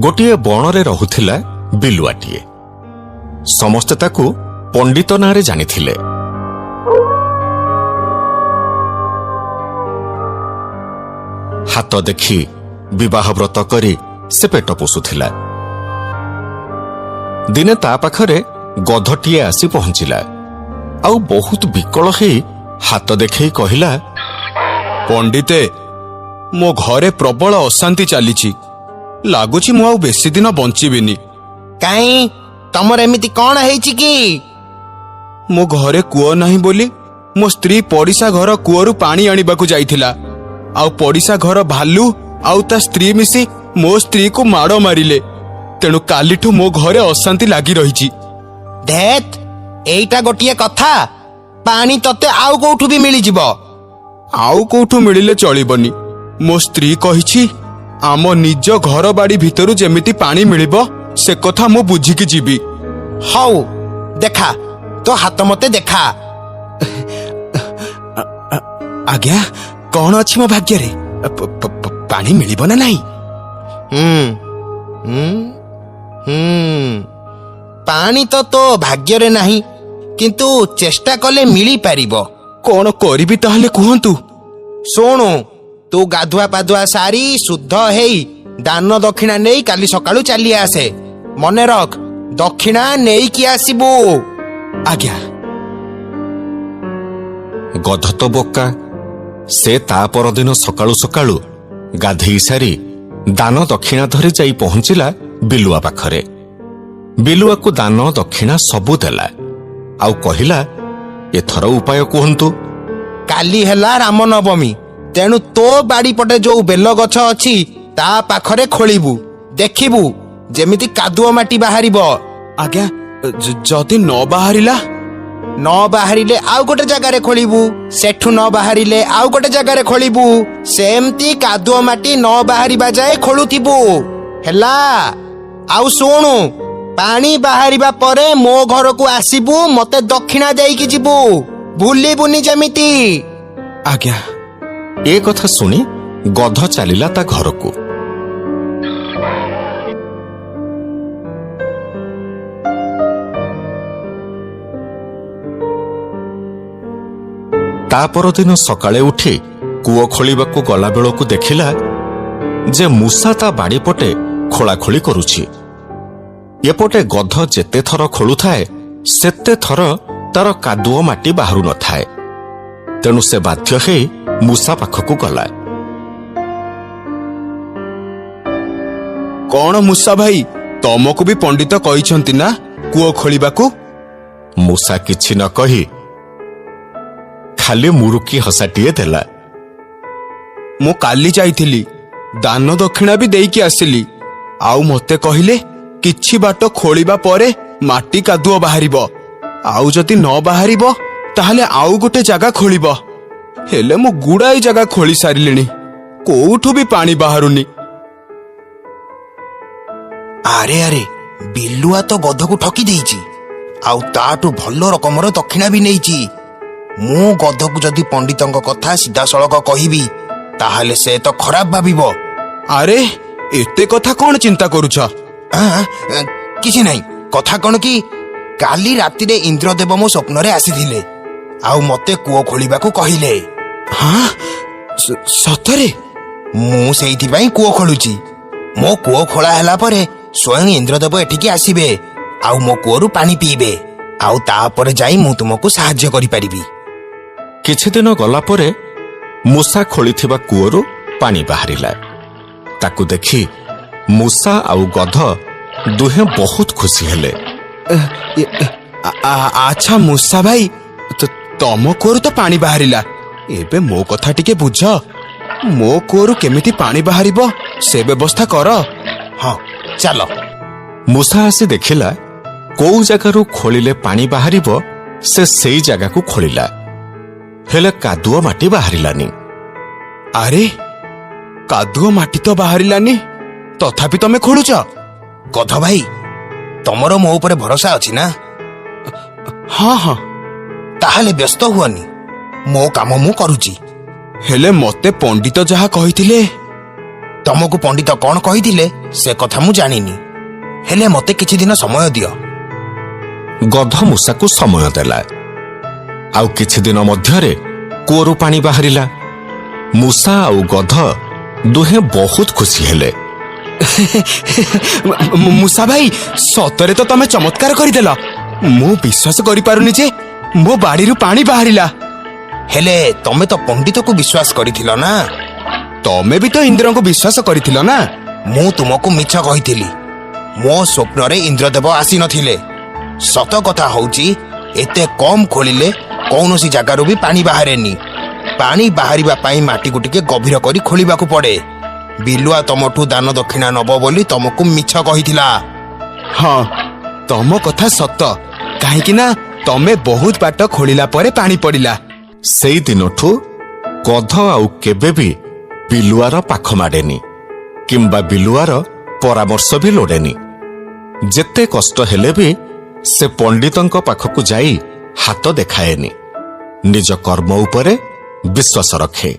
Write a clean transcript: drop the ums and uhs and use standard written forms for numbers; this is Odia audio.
ଗୋଟିଏ ବଣରେ ରହୁଥିଲା ବିଲୁଆଟିଏ। ସମସ୍ତେ ତାକୁ ପଣ୍ଡିତ ନାଁରେ ଜାଣିଥିଲେ। ହାତ ଦେଖି ବିବାହ ବ୍ରତ କରି ସେ ପେଟ ପୋଷୁଥିଲା। ଦିନେ ତା ପାଖରେ ଗଧଟିଏ ଆସି ପହଞ୍ଚିଲା। ଆଉ ବହୁତ ବିକଳ ହେଇ ହାତ ଦେଖେଇ କହିଲା, ପଣ୍ଡିତେ, ମୋ ଘରେ ପ୍ରବଳ ଅଶାନ୍ତି ଚାଲିଛି। ଲାଗୁଛି ମୁଁ ଆଉ ବେଶୀ ଦିନ ବଞ୍ଚିବିନି। କାହିଁ, ତମର ଏମିତି କଣ ହେଇଛି କି? ମୋ ଘରେ କୂଅ ନାହିଁ ବୋଲି ମୋ ସ୍ତ୍ରୀ ପଡ଼ିଶା ଘର କୂଅରୁ ପାଣି ଆଣିବାକୁ ଯାଇଥିଲା। ଆଉ ପଡ଼ିଶା ଘର ଭାଲୁ ଆଉ ତା ସ୍ତ୍ରୀ ମିଶି ମୋ ସ୍ତ୍ରୀକୁ ମାଡ଼ ମାରିଲେ। ତେଣୁ କାଲିଠୁ ମୋ ଘରେ ଅଶାନ୍ତି ଲାଗି ରହିଛି। ଧେତ୍, ଏଇଟା ଗୋଟିଏ କଥା। ପାଣି ତତେ ଆଉ କୋଉଠୁ ବି ମିଳିଯିବ। ଆଉ କୋଉଠୁ ମିଳିଲେ ଚଳିବନି। ମୋ ସ୍ତ୍ରୀ କହିଛି ଆମ ନିଜ ଘର ବାଡ଼ି ଭିତରୁ ଯେମିତି ପାଣି ମିଳିବ ସେ କଥା ମୁଁ ବୁଝିକି ଯିବି। ହଉ, ଦେଖା, ତୋ ହାତ ମତେ ଦେଖା। ଆଜ୍ଞା, କଣ ଅଛି ମୋ ଭାଗ୍ୟରେ? ପାଣି ମିଳିବ ନା ନାହିଁ? ପାଣି ତ ତୋ ଭାଗ୍ୟରେ ନାହିଁ, କିନ୍ତୁ ଚେଷ୍ଟା କଲେ ମିଳିପାରିବ। କଣ କରିବି ତାହେଲେ କୁହନ୍ତୁ? ଶୁଣୁ, ତୁ ଗାଧୁଆ ପାଧୁଆ ସାରି ଶୁଦ୍ଧ ହେଇ ଦାନ ଦକ୍ଷିଣା ନେଇ କାଲି ସକାଳୁ ଚାଲି ଆସେ। ମନେ ରଖ, ଦକ୍ଷିଣା ନେଇକି ଆସିବୁ। ଆଜ୍ଞା। ଗଧ ତ ବୋକା। ସେ ତା ପରଦିନ ସକାଳୁ ସକାଳୁ ଗାଧେଇ ସାରି ଦାନ ଦକ୍ଷିଣା ଧରି ଯାଇ ପହଞ୍ଚିଲା ବିଲୁଆ ପାଖରେ। ବିଲୁଆକୁ ଦାନ ଦକ୍ଷିଣା ସବୁ ଦେଲା। ଆଉ କହିଲା, ଏଥର ଉପାୟ କୁହନ୍ତୁ। କାଲି ହେଲା ରାମନବମୀ, ତେଣୁ ତୋ ବାଡ଼ି ପଟେ ଯୋଉ ବେଲ ଗଛ ଅଛି ତା ପାଖରେ ଖୋଳିବୁ। ଦେଖିବୁ ଯେମିତି କାଦୁଅ ମାଟି ବାହାରିବ। ଆଜ୍ଞା, ଯଦି ନ ବାହାରିଲା? ନ ବାହାରିଲେ ଆଉ ଗୋଟେ ଜାଗାରେ ଖୋଳିବୁ। ସେଠୁ ନ ବାହାରିଲେ ଆଉ ଗୋଟେ ଜାଗାରେ ଖୋଳିବୁ। ସେମିତି କାଦୁଅ ମାଟି ନ ବାହାରିବା ଯାଏ ଖୋଳୁଥିବୁ, ହେଲା? ଆଉ ଶୁଣୁ, ପାଣି ବାହାରିବା ପରେ ମୋ ଘରକୁ ଆସିବୁ। ମତେ ଦକ୍ଷିଣା ଦେଇକି ଯିବୁ, ଭୁଲିବୁନି ଯେମିତି। ଆଜ୍ଞା। ଏ କଥା ଶୁଣି ଗଧ ଚାଲିଲା ତା ଘରକୁ। ତା ପରଦିନ ସକାଳେ ଉଠି କୂଅ ଖୋଳିବାକୁ ଗଲାବେଳକୁ ଦେଖିଲା ଯେ ମୂଷା ତା ବାଡ଼ି ପଟେ ଖୋଳାଖୋଳି କରୁଛି। ଏପଟେ ଗଧ ଯେତେ ଥର ଖୋଳୁଥାଏ ସେତେ ଥର ତାର କାଦୁଅ ମାଟି ବାହାରୁ ନଥାଏ। ତେଣୁ ସେ ବାଧ୍ୟ ହେଇ ମୂଷା ପାଖକୁ ଗଲା। କଣ ମୂଷା ଭାଇ, ତମକୁ ବି ପଣ୍ଡିତ କହିଛନ୍ତି ନା କୂଅ ଖୋଳିବାକୁ? ମୂଷା କିଛି ନ କହି ଖାଲି ମୁରୁକି ହସାଟିଏ ଦେଲା। ମୁଁ କାଲି ଯାଇଥିଲି, ଦାନ ଦକ୍ଷିଣା ବି ଦେଇକି ଆସିଲି। ଆଉ ମତେ କହିଲେ କିଛି ବାଟ ଖୋଳିବା ପରେ ମାଟି କାଦୁଅ ବାହାରିବ। ଆଉ ଯଦି ନ ବାହାରିବ ତାହେଲେ ଆଉ ଗୋଟେ ଜାଗା ଖୋଳିବ। ହେଲେ ମୁଁ ଗୁଡାଏ ଜାଗା ଖୋଳି ସାରିଲିଣି, କୋଉଠୁ ବି ପାଣି ବାହାରୁନି। ଆରେ ଆରେ, ବିଲୁଆ ତ ଗଧକୁ ଠକି ଦେଇଛି। ଆଉ ତାଠୁ ଭଲ ରକମର ଦକ୍ଷିଣା ବି ନେଇଛି। ମୁଁ ଗଧକୁ ଯଦି ପଣ୍ଡିତଙ୍କ କଥା ସିଧାସଳଖ କହିବି ତାହେଲେ ସେ ତ ଖରାପ ଭାବିବ। ଆରେ, ଏତେ କଥା କଣ ଚିନ୍ତା କରୁଛ? କିଛି ନାହିଁ। କଥା କଣ କି, କାଲି ରାତିରେ ଇନ୍ଦ୍ରଦେବ ମୋ ସ୍ୱପ୍ନରେ ଆସିଥିଲେ ଆଉ ମତେ କୂଅ ଖୋଳିବାକୁ କହିଲେ। ହଁ, ସତରେ? ମୁଁ ସେଇଥିପାଇଁ କୂଅ ଖୋଳୁଛି। ମୋ କୂଅ ଖୋଳା ହେଲା ପରେ ସ୍ୱୟଂ ଇନ୍ଦ୍ରଦେବ ଏଠିକି ଆସିବେ ଆଉ ମୋ କୂଅରୁ ପାଣି ପିଇବେ। ଆଉ ତାପରେ ଯାଇ ମୁଁ ତୁମକୁ ସାହାଯ୍ୟ କରିପାରିବି। କିଛିଦିନ ଗଲା ପରେ ମୂଷା ଖୋଳିଥିବା କୂଅରୁ ପାଣି ବାହାରିଲା। ତାକୁ ଦେଖି ମୂଷା ଆଉ ଗଧ ଦୁହେଁ ବହୁତ ଖୁସି ହେଲେ। ଆଚ୍ଛା ମୂଷା ଭାଇ, ତମ କୂଅରୁ ତ ପାଣି ବାହାରିଲା। ଏବେ ମୋ କଥା ଟିକେ ବୁଝ। ମୋ କୂଅରୁ କେମିତି ପାଣି ବାହାରିବ ସେ ବ୍ୟବସ୍ଥା କର। ହଁ, ଚାଲ। ମୂଷା ଆସି ଦେଖିଲା କୋଉ ଜାଗାରୁ ଖୋଳିଲେ ପାଣି ବାହାରିବ ସେ ସେଇ ଜାଗାକୁ ଖୋଳିଲା। ହେଲେ କାଦୁଅ ମାଟି ବାହାରିଲାନି। ଆରେ, କାଦୁଅ ମାଟି ତ ବାହାରିଲାନି, ତଥାପି ତମେ ଖୋଳୁଛ? ଗଧ ଭାଇ, ତମର ମୋ ଉପରେ ଭରସା ଅଛି ନା? ହଁ ହଁ। ତାହେଲେ ବ୍ୟସ୍ତ ହୁଅନି, ମୋ କାମ ମୁଁ କରୁଛି। ହେଲେ ମତେ ପଣ୍ଡିତ ଯାହା କହିଥିଲେ ତମକୁ ପଣ୍ଡିତ କଣ କହିଥିଲେ ସେ କଥା ମୁଁ ଜାଣିନି, ହେଲେ ମତେ କିଛି ଦିନ ସମୟ ଦିଅ। ଗଧ ମୂଷାକୁ ସମୟ ଦେଲା। ଆଉ କିଛି ଦିନ ମଧ୍ୟରେ କୂଅରୁ ପାଣି ବାହାରିଲା। ମୂଷା ଆଉ ଗଧ ଦୁହେଁ ବହୁତ ଖୁସି ହେଲେ। ମୂଷା ଭାଇ, ସତରେ ତ ତମେ ଚମତ୍କାର କରିଦେଲ। ମୁଁ ବିଶ୍ୱାସ କରିପାରୁନି ଯେ ମୋ ବାଡିରୁ ପାଣି ବାହାରିଲା। ହେଲେ ତମେ ତ ପଣ୍ଡିତକୁ ବିଶ୍ୱାସ କରିଥିଲ ନା? ତମେ ବି ତ ଇନ୍ଦ୍ରଙ୍କୁ ବିଶ୍ୱାସ କରିଥିଲ ନା? ମୁଁ ତୁମକୁ ମିଛ କହିଥିଲି। ମୋ ସ୍ୱପ୍ନରେ ଇନ୍ଦ୍ରଦେବ ଆସିନଥିଲେ। ସତ କଥା ହଉଛି, ଏତେ କମ୍ ଖୋଳିଲେ କୌଣସି ଜାଗାରୁ ବି ପାଣି ବାହାରେନି। ପାଣି ବାହାରିବା ପାଇଁ ମାଟିକୁ ଟିକେ ଗଭୀର କରି ଖୋଳିବାକୁ ପଡେ। ବିଲୁଆ ତମଠୁ ଦାନ ଦକ୍ଷିଣା ନବ ବୋଲି ତମକୁ ମିଛ କହିଥିଲା। ହଁ, ତମ କଥା ସତ, କାହିଁକି ନା ତମେ ବହୁତ ବାଟ ଖୋଳିଲା ପରେ ପାଣି ପଡିଲା। ସେଇ ଦିନଠୁ ଗଧ ଆଉ କେବେ ବି ବିଲୁଆର ପାଖ ମାଡେନି କିମ୍ବା ବିଲୁଆର ପରାମର୍ଶ ବି ଲୋଡେନି। ଯେତେ କଷ୍ଟ ହେଲେ ବି ସେ ପଣ୍ଡିତଙ୍କ ପାଖକୁ ଯାଇ ହାତ ଦେଖାଏନି। ନିଜ କର୍ମ ଉପରେ ବିଶ୍ୱାସ ରଖେ।